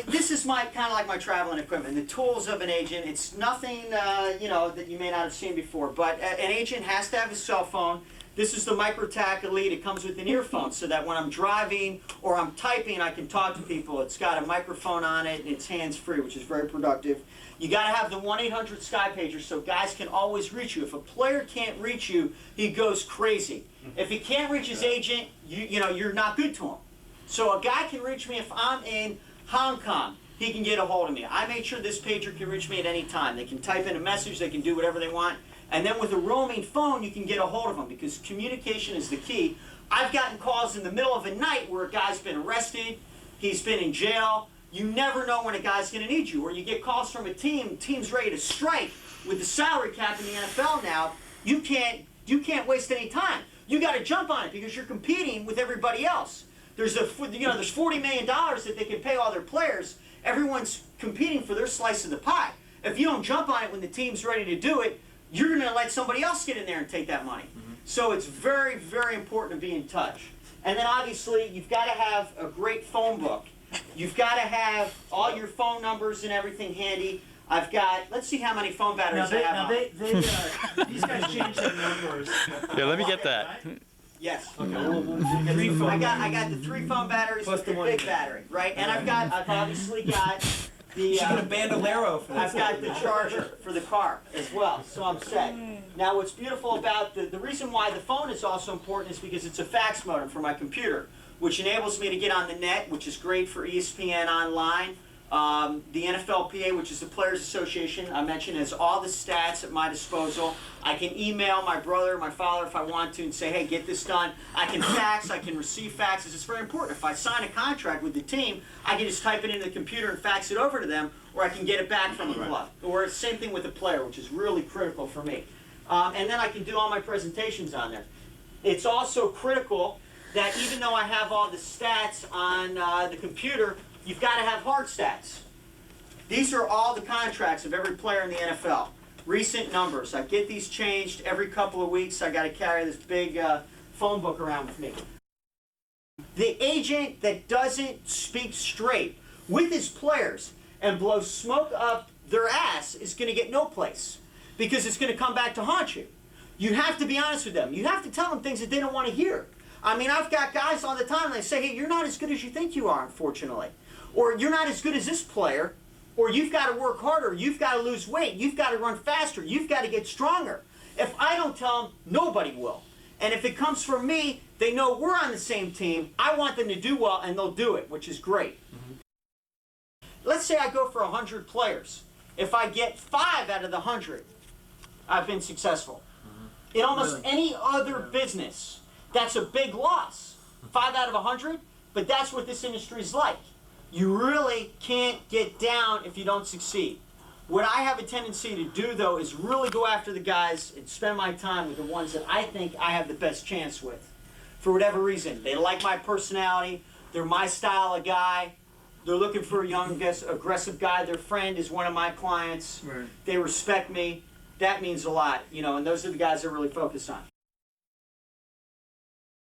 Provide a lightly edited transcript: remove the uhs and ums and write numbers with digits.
This is my kind of like my traveling equipment. The tools of an agent. It's nothing you know, that you may not have seen before. But an agent has to have a cell phone. This is the MicroTac Elite. It comes with an earphone so that when I'm driving or I'm typing, I can talk to people. It's got a microphone on it and it's hands-free, which is very productive. You got to have the 1-800-SKY-PAGER so guys can always reach you. If a player can't reach you, he goes crazy. If he can't reach his agent, you know, you're not good to him. So a guy can reach me if I'm in Hong Kong. He can get a hold of me. I made sure this pager can reach me at any time. They can type in a message. They can do whatever they want. And then with a roaming phone, you can get a hold of them because communication is the key. I've gotten calls in the middle of the night where a guy's been arrested. He's been in jail. You never know when a guy's going to need you. Or you get calls from a team's ready to strike with the salary cap in the NFL now. You can't waste any time. You got to jump on it because you're competing with everybody else. There's there's $40 million that they can pay all their players. Everyone's competing for their slice of the pie. If you don't jump on it when the team's ready to do it, you're going to let somebody else get in there and take that money. So it's very, very important to be in touch. And then obviously you've got to have a great phone book. You've got to have all your phone numbers and everything handy. I've got, let's see how many phone batteries I have. These guys changed their numbers. Yeah, let me get that. Yes. Okay. I got the 3 phone batteries plus the big battery, right? And I've obviously got the You should get a bandolero for I've got the charger for the car as well, so I'm set. Now what's beautiful about the reason why the phone is also important is because it's a fax modem for my computer, which enables me to get on the net, which is great for ESPN online. The NFLPA, which is the Players Association, I mentioned, has all the stats at my disposal. I can email my brother, my father, if I want to, and say, hey, get this done. I can fax, I can receive faxes. It's very important. If I sign a contract with the team, I can just type it into the computer and fax it over to them, or I can get it back from the club. Or same thing with the player, which is really critical for me. And then I can do all my presentations on there. It's also critical that even though I have all the stats on the computer, you've got to have hard stats. These are all the contracts of every player in the NFL. Recent numbers. I get these changed every couple of weeks. I got to carry this big phone book around with me. The agent that doesn't speak straight with his players and blow smoke up their ass is going to get no place because it's going to come back to haunt you. You have to be honest with them. You have to tell them things that they don't want to hear. I mean, I've got guys all the time that say, hey, you're not as good as you think you are, unfortunately. Or you're not as good as this player, or you've got to work harder, you've got to lose weight, you've got to run faster, you've got to get stronger. If I don't tell them, nobody will. And if it comes from me, they know we're on the same team. I want them to do well, and they'll do it, which is great. Let's say I go for 100 players. If I get 5 out of the 100, I've been successful. In almost any other business, that's a big loss. 5 out of 100, but that's what this industry is like. You really can't get down if you don't succeed. What I have a tendency to do, though, is really go after the guys and spend my time with the ones that I think I have the best chance with. For whatever reason. They like my personality. They're my style of guy. They're looking for a young, aggressive guy. Their friend is one of my clients. Right. They respect me. That means a lot, you know, and those are the guys I really focus on.